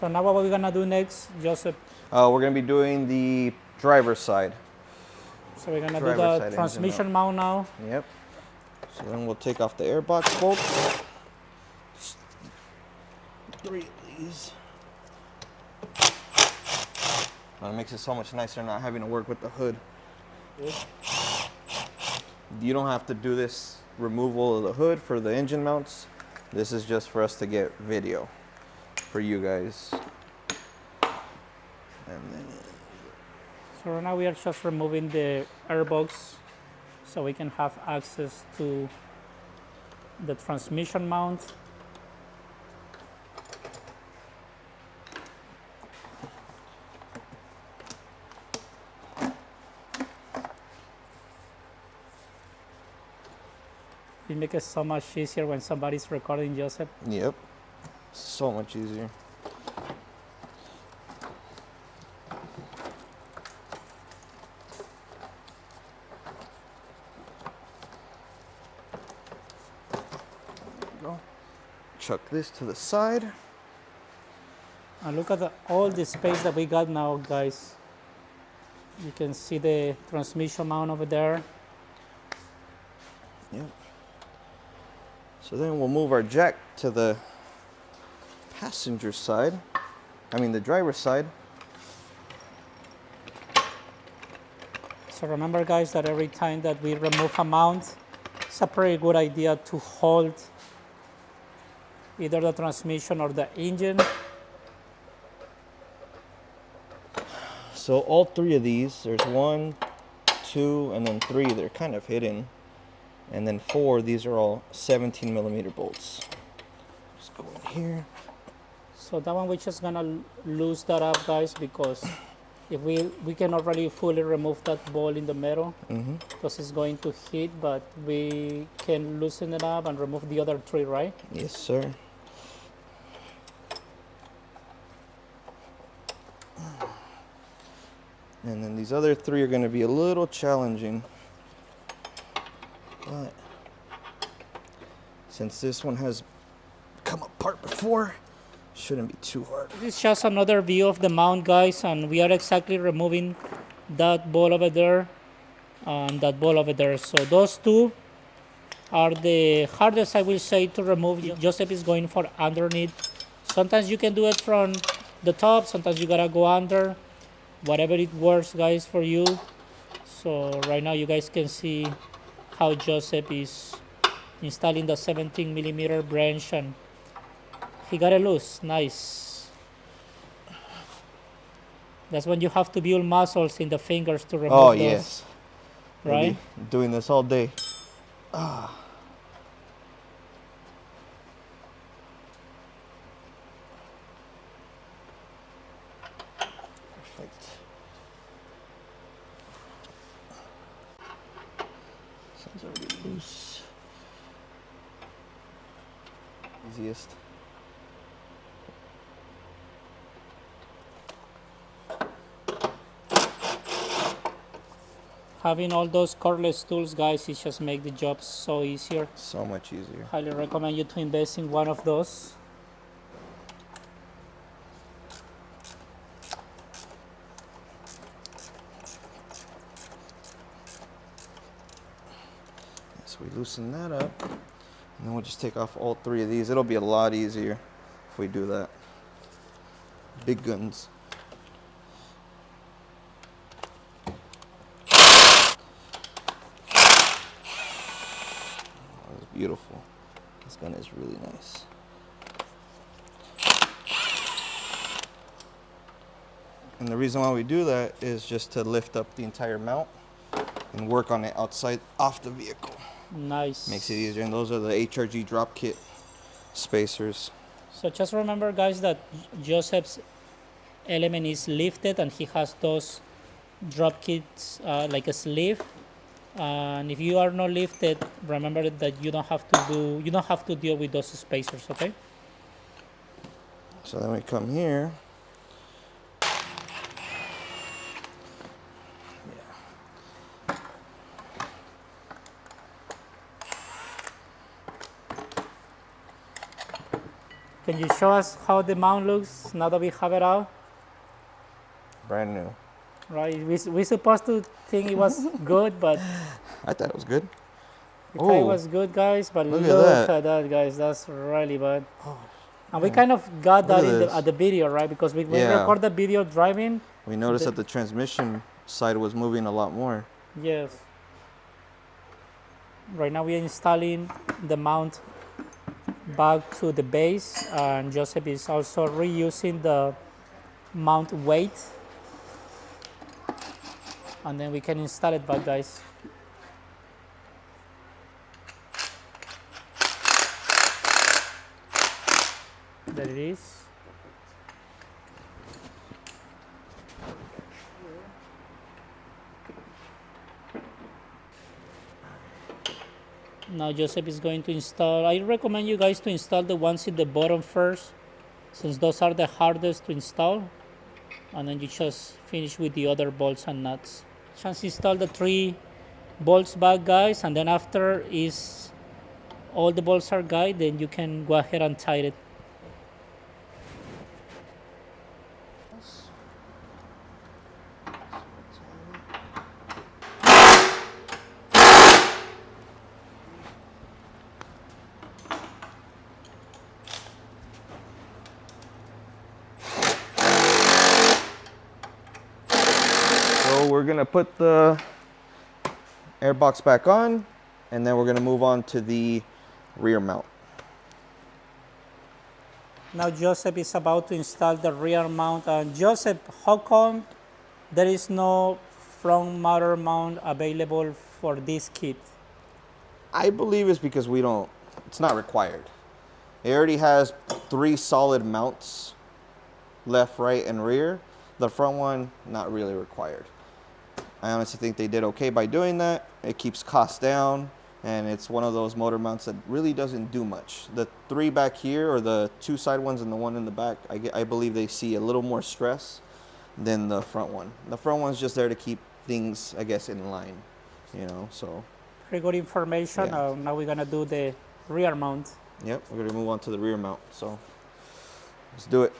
So now what we're gonna do next, Joseph? We're gonna be doing the driver's side. So we're gonna do Driver's the side transmission mount now. Yep. So then we'll take off the airbox bolts. 3 of these. It makes it so much nicer not having to work with the hood. Good. You don't have to do this removal of the hood for the engine mounts. This is just for us to get video for you guys. And then So right now we are just removing the airbox so we can have access to the transmission mount. It makes it so much easier when somebody's recording, Joseph. yep, so much easier. Go. Chuck this to the side. And look at all the space that we got now, guys. You can see the transmission mount over there. Yep. So then we'll move our jack to the passenger side. I mean the driver's side. So remember, guys, that every time that we remove a mount, it's a pretty good idea to hold either the transmission or the engine. So all 3 of these, there's 1, 2, and then 3, they're kind of hidden. And then 4, these are all 17 millimeter bolts. Just go in here. So that one we're just gonna loose that up, guys, because if we can already fully remove that ball in the middle because it's going to hit, but we can loosen it up and remove the other 3, right? Yes, sir. And then these other 3 are going to be a little challenging. But since this one has come apart before, shouldn't be too hard. This is just another view of the mount, guys, and we are exactly removing that ball over there and that ball over there. So those 2 are the hardest, I will say, to remove. Joseph is going for underneath. Sometimes you can do it from the top, sometimes you gotta go under. Whatever it works, guys, for you. So right now you guys can see how Joseph is installing the 17 millimeter branch, and he got it loose. Nice. That's when you have to build muscles in the fingers to remove those. Yes. Right? We'll be doing this all day. Perfect. Sounds already loose. Easiest. Having all those cordless tools, guys, it just make the job so easier. So much easier. Highly recommend you to invest in one of those. So we loosen that up, and then we'll just take off all 3 of these. It'll be a lot easier if we do that. Big guns. That's beautiful. This gun is really nice. And the reason why we do that is just to lift up the entire mount and work on it outside off the vehicle. Nice. Makes it easier. And those are the HRG drop kit spacers. So just remember, guys, that Joseph's element is lifted and he has those drop kits like a sleeve. And if you are not lifted, remember that you don't have to deal with those spacers, okay? So then we come here. Okay, Can you show us how the mount looks now that we have it out? Brand new. Right, we supposed to think it was good, but I thought it was good. we thought it Oh, was good, guys. But look look at that. at that, guys. That's really bad. And we yeah. kind of got Look that at in this. at the video, right? Because when we Yeah. record the video driving, We noticed The- that the transmission side was moving a lot more. yes. Right now we are installing the mount back to the base, and Joseph is also reusing the mount weight, and then we can install it back, guys. There it is. Now Joseph is going to install. I recommend you guys to install the ones in the bottom first, since those are the hardest to install, and then you just finish with the other bolts and nuts. Just install the 3 bolts back, guys, and then after is all the bolts are guide, then you can go ahead and tighten it. So we're gonna put the air box back on, and then we're gonna move on to the rear mount. Now Joseph is about to install the rear mount. And Joseph, how come there is no front motor mount available for this kit? I believe it's because it's not required. It already has 3 solid mounts, left, right, and rear. The front one, not really required. I honestly think they did okay by doing that. It keeps costs down, and it's one of those motor mounts that really doesn't do much. The 3 back here, or the 2 side ones and the one in the back, I believe they see a little more stress than the front one. The front one's just there to keep things, I guess, in line, so. Pretty good information. Yeah. Now we're gonna do the rear mount. Yep, we're gonna move on to the rear mount, so let's do it.